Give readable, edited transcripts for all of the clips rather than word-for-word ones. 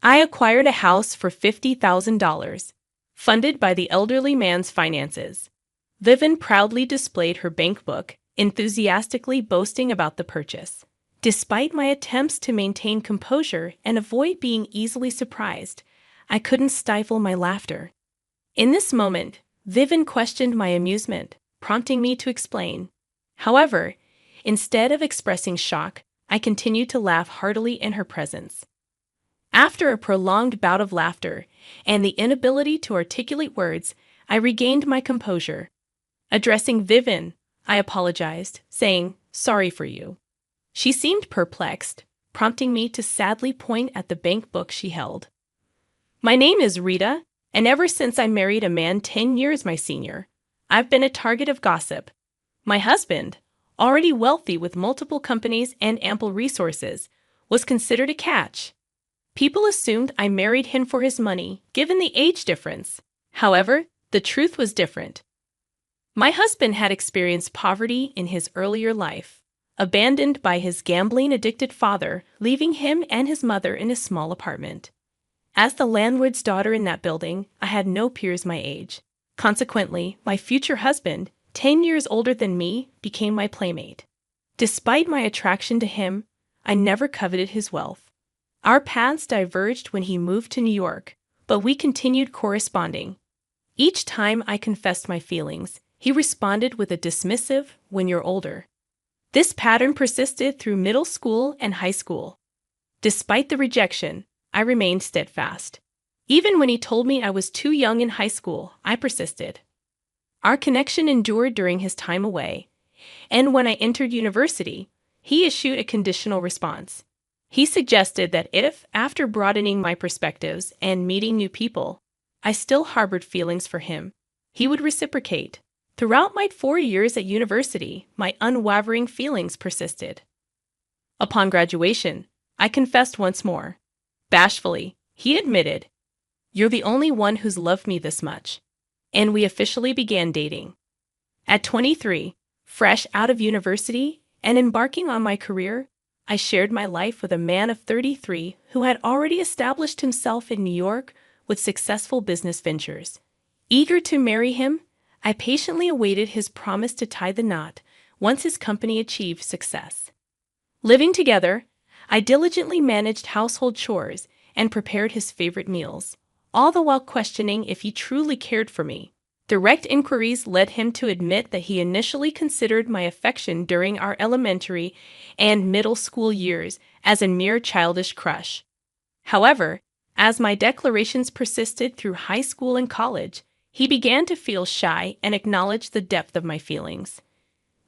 I acquired a house for $50,000, funded by the elderly man's finances. Vivian proudly displayed her bank book, enthusiastically boasting about the purchase. Despite my attempts to maintain composure and avoid being easily surprised, I couldn't stifle my laughter. In this moment, Vivian questioned my amusement, prompting me to explain. However, instead of expressing shock, I continued to laugh heartily in her presence. After a prolonged bout of laughter and the inability to articulate words, I regained my composure. Addressing Vivian, I apologized, saying, "Sorry for you." She seemed perplexed, prompting me to sadly point at the bank book she held. "My name is Rita, and ever since I married a man 10 years my senior, I've been a target of gossip. My husband, already wealthy with multiple companies and ample resources, was considered a catch. People assumed I married him for his money, given the age difference. However, the truth was different. My husband had experienced poverty in his earlier life, abandoned by his gambling-addicted father, leaving him and his mother in a small apartment. As the landlord's daughter in that building, I had no peers my age. Consequently, my future husband, 10 years older than me, became my playmate. Despite my attraction to him, I never coveted his wealth. Our paths diverged when he moved to New York, but we continued corresponding. Each time I confessed my feelings, he responded with a dismissive, "When you're older." This pattern persisted through middle school and high school. Despite the rejection, I remained steadfast. Even when he told me I was too young in high school, I persisted. Our connection endured during his time away, and when I entered university, he issued a conditional response. He suggested that if, after broadening my perspectives and meeting new people, I still harbored feelings for him, he would reciprocate. Throughout my 4 years at university, my unwavering feelings persisted. Upon graduation, I confessed once more. Bashfully, he admitted, "You're the only one who's loved me this much." And we officially began dating. At 23, fresh out of university and embarking on my career, I shared my life with a man of 33 who had already established himself in New York with successful business ventures. Eager to marry him, I patiently awaited his promise to tie the knot once his company achieved success. Living together, I diligently managed household chores and prepared his favorite meals, all the while questioning if he truly cared for me. Direct inquiries led him to admit that he initially considered my affection during our elementary and middle school years as a mere childish crush. However, as my declarations persisted through high school and college, he began to feel shy and acknowledge the depth of my feelings.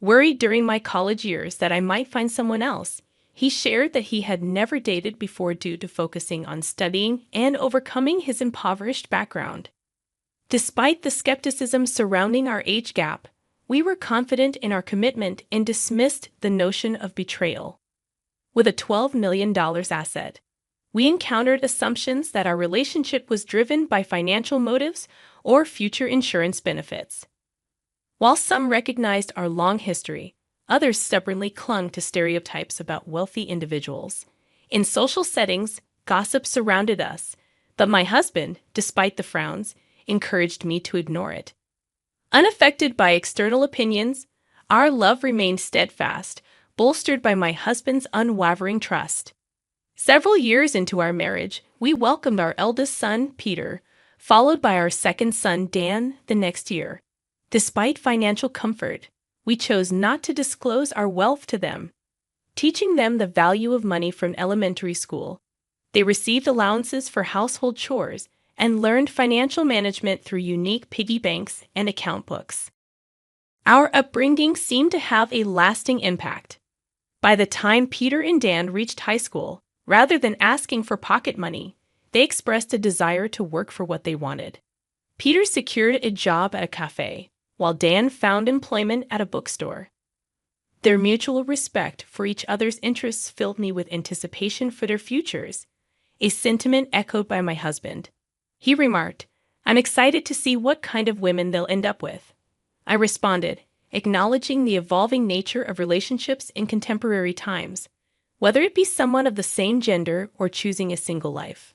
Worried during my college years that I might find someone else, he shared that he had never dated before due to focusing on studying and overcoming his impoverished background. Despite the skepticism surrounding our age gap, we were confident in our commitment and dismissed the notion of betrayal. With a $12 million asset, we encountered assumptions that our relationship was driven by financial motives or future insurance benefits. While some recognized our long history, others stubbornly clung to stereotypes about wealthy individuals. In social settings, gossip surrounded us, but my husband, despite the frowns, encouraged me to ignore it. Unaffected by external opinions, our love remained steadfast, bolstered by my husband's unwavering trust. Several years into our marriage, we welcomed our eldest son, Peter, followed by our second son, Dan, the next year. Despite financial comfort, we chose not to disclose our wealth to them, teaching them the value of money from elementary school. They received allowances for household chores and learned financial management through unique piggy banks and account books. Our upbringing seemed to have a lasting impact. By the time Peter and Dan reached high school, rather than asking for pocket money, they expressed a desire to work for what they wanted. Peter secured a job at a cafe, while Dan found employment at a bookstore. Their mutual respect for each other's interests filled me with anticipation for their futures, a sentiment echoed by my husband. He remarked, "I'm excited to see what kind of women they'll end up with." I responded, acknowledging the evolving nature of relationships in contemporary times, whether it be someone of the same gender or choosing a single life.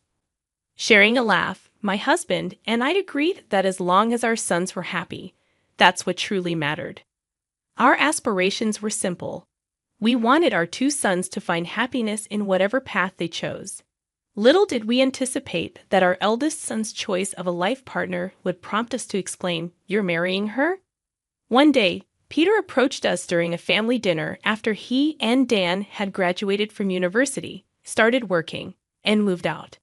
Sharing a laugh, my husband and I agreed that as long as our sons were happy, that's what truly mattered. Our aspirations were simple. We wanted our two sons to find happiness in whatever path they chose. Little did we anticipate that our eldest son's choice of a life partner would prompt us to exclaim, "You're marrying her?" One day, Peter approached us during a family dinner after he and Dan had graduated from university, started working, and moved out.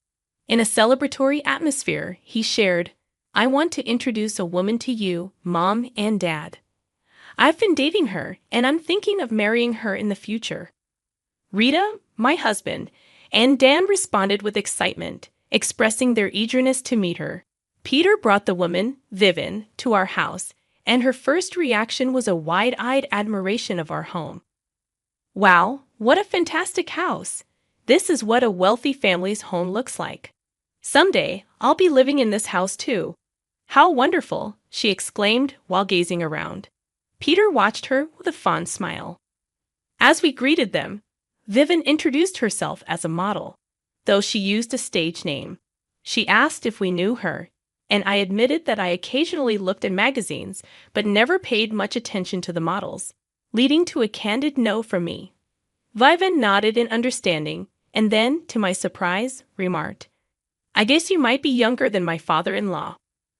In a celebratory atmosphere, he shared, "I want to introduce a woman to you, Mom and Dad. I've been dating her, and I'm thinking of marrying her in the future." Rita, my husband, and Dan responded with excitement, expressing their eagerness to meet her. Peter brought the woman, Vivian, to our house, and her first reaction was a wide-eyed admiration of our home. "Wow, what a fantastic house! This is what a wealthy family's home looks like. Someday, I'll be living in this house too. How wonderful!" she exclaimed while gazing around. Peter watched her with a fond smile. As we greeted them, Vivian introduced herself as a model, though she used a stage name. She asked if we knew her, and I admitted that I occasionally looked at magazines but never paid much attention to the models, leading to a candid no from me. Vivian nodded in understanding, and then, to my surprise, remarked, "I guess you might be younger than my father-in-law,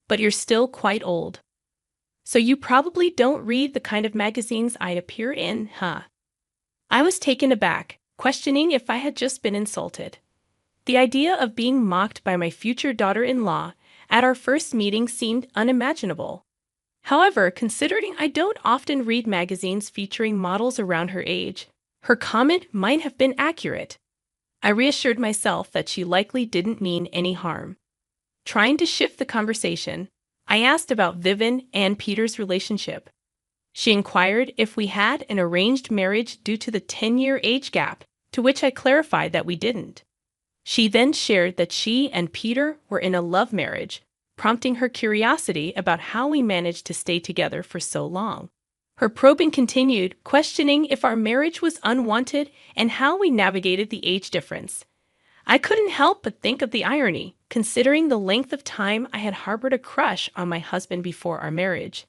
but you're still quite old. So you probably don't read the kind of magazines I appear in, huh?" I was taken aback, questioning if I had just been insulted. The idea of being mocked by my future daughter-in-law at our first meeting seemed unimaginable. However, considering I don't often read magazines featuring models around her age, her comment might have been accurate. I reassured myself that she likely didn't mean any harm. Trying to shift the conversation, I asked about Vivian and Peter's relationship. She inquired if we had an arranged marriage due to the 10-year age gap, to which I clarified that we didn't. She then shared that she and Peter were in a love marriage, prompting her curiosity about how we managed to stay together for so long. Her probing continued, questioning if our marriage was unwanted and how we navigated the age difference. I couldn't help but think of the irony, considering the length of time I had harbored a crush on my husband before our marriage.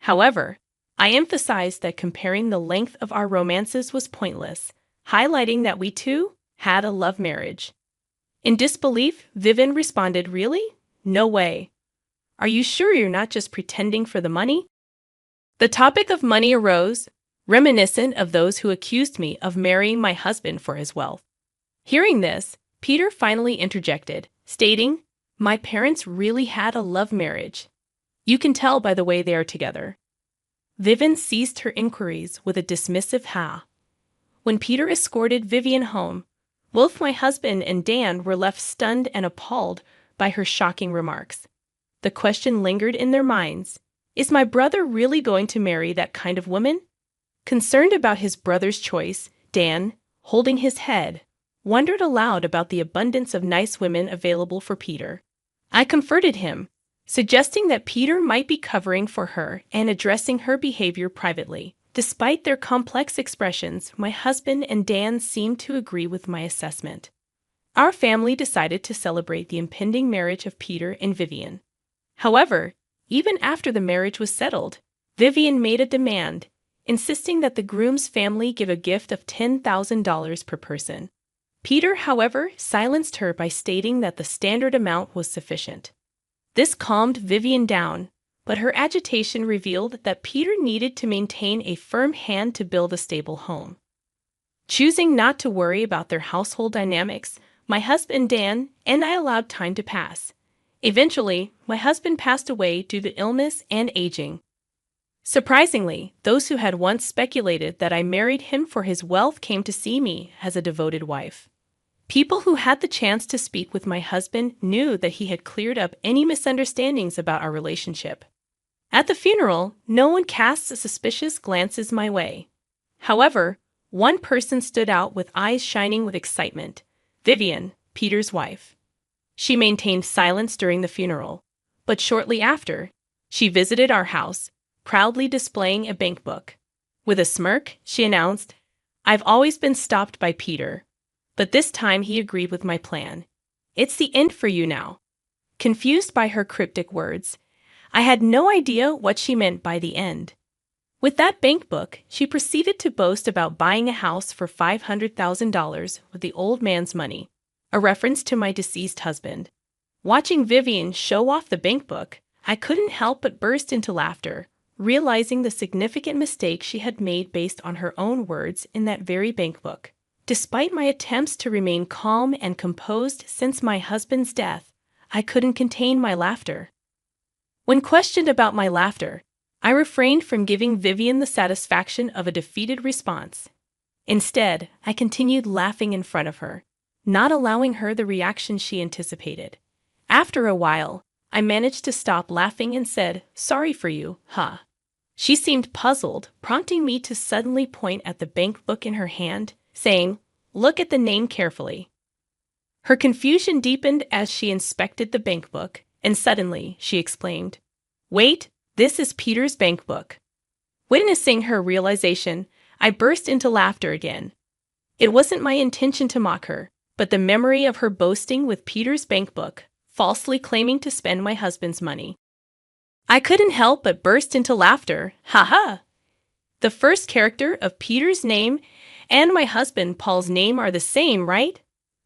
However, I emphasized that comparing the length of our romances was pointless, highlighting that we too had a love marriage. In disbelief, Vivian responded, "Really? No way. Are you sure you're not just pretending for the money?" The topic of money arose, reminiscent of those who accused me of marrying my husband for his wealth. Hearing this, Peter finally interjected, stating, "My parents really had a love marriage. You can tell by the way they are together." Vivian ceased her inquiries with a dismissive ha. When Peter escorted Vivian home, both my husband and Dan were left stunned and appalled by her shocking remarks. The question lingered in their minds, is my brother really going to marry that kind of woman? Concerned about his brother's choice, Dan, holding his head, wondered aloud about the abundance of nice women available for Peter. I comforted him, suggesting that Peter might be covering for her and addressing her behavior privately. Despite their complex expressions, my husband and Dan seemed to agree with my assessment. Our family decided to celebrate the impending marriage of Peter and Vivian. However, even after the marriage was settled, Vivian made a demand, insisting that the groom's family give a gift of $10,000 per person. Peter, however, silenced her by stating that the standard amount was sufficient. This calmed Vivian down, but her agitation revealed that Peter needed to maintain a firm hand to build a stable home. Choosing not to worry about their household dynamics, my husband Dan and I allowed time to pass. Eventually, my husband passed away due to illness and aging. Surprisingly, those who had once speculated that I married him for his wealth came to see me as a devoted wife. People who had the chance to speak with my husband knew that he had cleared up any misunderstandings about our relationship. At the funeral, no one cast suspicious glances my way. However, one person stood out with eyes shining with excitement: Vivian, Peter's wife. She maintained silence during the funeral, but shortly after, she visited our house, proudly displaying a bankbook. With a smirk, she announced, "I've always been stopped by Peter, but this time he agreed with my plan. It's the end for you now." Confused by her cryptic words, I had no idea what she meant by the end. With that bank book, she proceeded to boast about buying a house for $500,000 with the old man's money, a reference to my deceased husband. Watching Vivian show off the bank book, I couldn't help but burst into laughter, realizing the significant mistake she had made based on her own words in that very bank book. Despite my attempts to remain calm and composed since my husband's death, I couldn't contain my laughter. When questioned about my laughter, I refrained from giving Vivian the satisfaction of a defeated response. Instead, I continued laughing in front of her, not allowing her the reaction she anticipated. After a while, I managed to stop laughing and said, "Sorry for you, huh?" She seemed puzzled, prompting me to suddenly point at the bank book in her hand, saying, "Look at the name carefully." Her confusion deepened as she inspected the bank book, and suddenly she exclaimed, "Wait, this is Peter's bank book." Witnessing her realization, I burst into laughter again. It wasn't my intention to mock her, but the memory of her boasting with Peter's bank book, falsely claiming to spend my husband's money. I couldn't help but burst into laughter. Ha ha! The first character of Peter's name and my husband Paul's name are the same, right?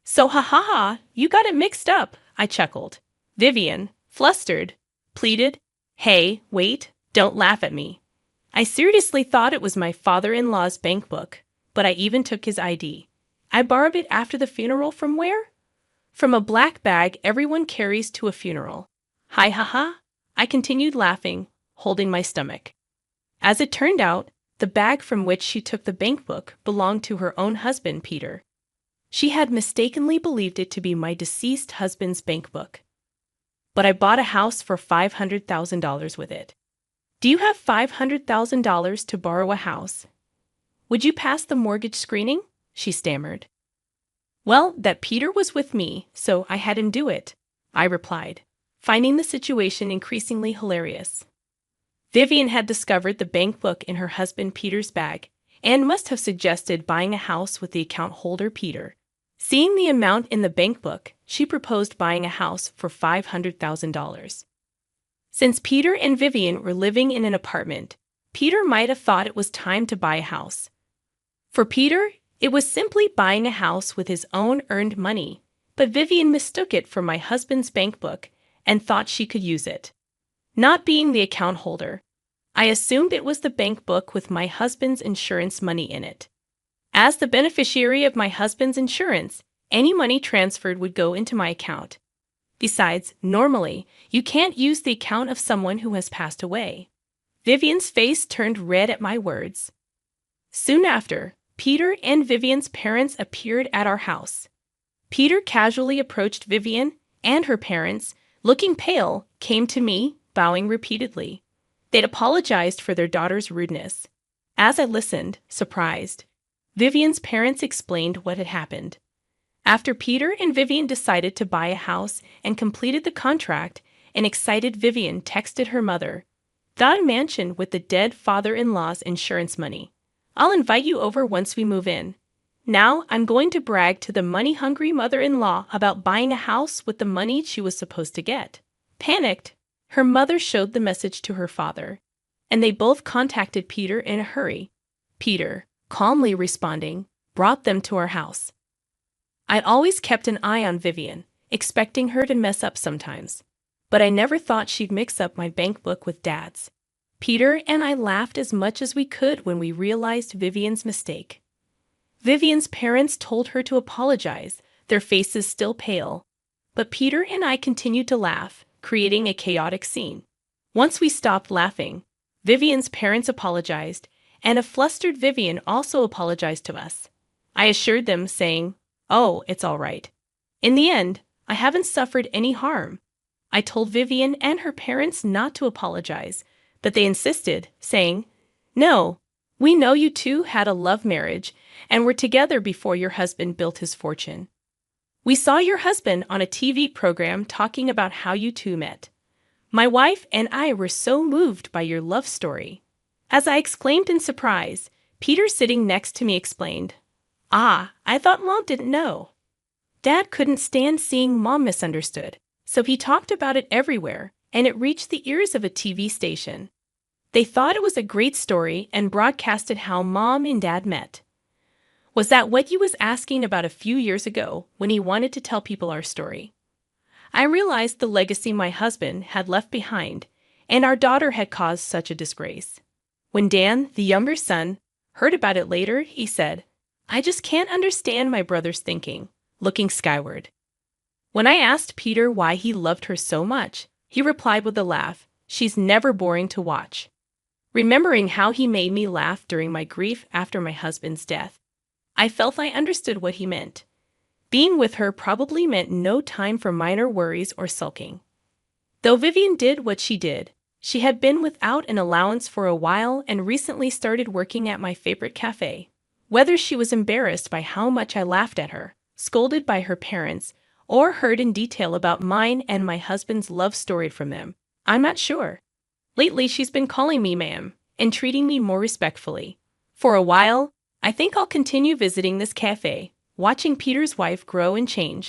So ha ha ha, you got it mixed up, I chuckled. Vivian, flustered, pleaded, "Hey, wait, don't laugh at me." I seriously thought it was my father-in-law's bank book, but I even took his ID. I borrowed it after the funeral from where? From a black bag everyone carries to a funeral. Hi ha ha, I continued laughing, holding my stomach. As it turned out, the bag from which she took the bank book belonged to her own husband, Peter. She had mistakenly believed it to be my deceased husband's bank book. But I bought a house for $500,000 with it. Do you have $500,000 to borrow a house? Would you pass the mortgage screening? She stammered. Well, that Peter was with me, so I had him do it, I replied, finding the situation increasingly hilarious. Vivian had discovered the bank book in her husband Peter's bag and must have suggested buying a house with the account holder Peter. Seeing the amount in the bank book, she proposed buying a house for $500,000. Since Peter and Vivian were living in an apartment, Peter might have thought it was time to buy a house. For Peter, it was simply buying a house with his own earned money, but Vivian mistook it for my husband's bank book and thought she could use it. Not being the account holder, I assumed it was the bank book with my husband's insurance money in it. As the beneficiary of my husband's insurance, any money transferred would go into my account. Besides, normally, you can't use the account of someone who has passed away. Vivian's face turned red at my words. Soon after, Peter and Vivian's parents appeared at our house. Peter casually approached Vivian, and her parents, looking pale, came to me, bowing repeatedly. They'd apologized for their daughter's rudeness. As I listened, surprised, Vivian's parents explained what had happened. After Peter and Vivian decided to buy a house and completed the contract, an excited Vivian texted her mother, "Got a mansion with the dead father-in-law's insurance money. I'll invite you over once we move in." Now I'm going to brag to the money-hungry mother-in-law about buying a house with the money she was supposed to get. Panicked, her mother showed the message to her father, and they both contacted Peter in a hurry. Peter, calmly responding, brought them to our house. I'd always kept an eye on Vivian, expecting her to mess up sometimes, but I never thought she'd mix up my bank book with Dad's. Peter and I laughed as much as we could when we realized Vivian's mistake. Vivian's parents told her to apologize, their faces still pale, but Peter and I continued to laugh, creating a chaotic scene. Once we stopped laughing, Vivian's parents apologized, and a flustered Vivian also apologized to us. I assured them, saying, "Oh, it's all right. In the end, I haven't suffered any harm." I told Vivian and her parents not to apologize, but they insisted, saying, "No, we know you two had a love marriage and were together before your husband built his fortune. We saw your husband on a TV program talking about how you two met. My wife and I were so moved by your love story." As I exclaimed in surprise, Peter sitting next to me explained, "Ah, I thought Mom didn't know." Dad couldn't stand seeing Mom misunderstood, so he talked about it everywhere, and it reached the ears of a TV station. They thought it was a great story and broadcasted how Mom and Dad met. Was that what you was asking about a few years ago when he wanted to tell people our story? I realized the legacy my husband had left behind, and our daughter had caused such a disgrace. When Dan, the younger son, heard about it later, he said, "I just can't understand my brother's thinking," looking skyward. When I asked Peter why he loved her so much, he replied with a laugh, "She's never boring to watch." Remembering how he made me laugh during my grief after my husband's death, I felt I understood what he meant. Being with her probably meant no time for minor worries or sulking. Though Vivian did what she did, she had been without an allowance for a while and recently started working at my favorite cafe. Whether she was embarrassed by how much I laughed at her, scolded by her parents, or heard in detail about mine and my husband's love story from them, I'm not sure. Lately, she's been calling me ma'am and treating me more respectfully. For a while, I think I'll continue visiting this cafe, watching Peter's wife grow and change,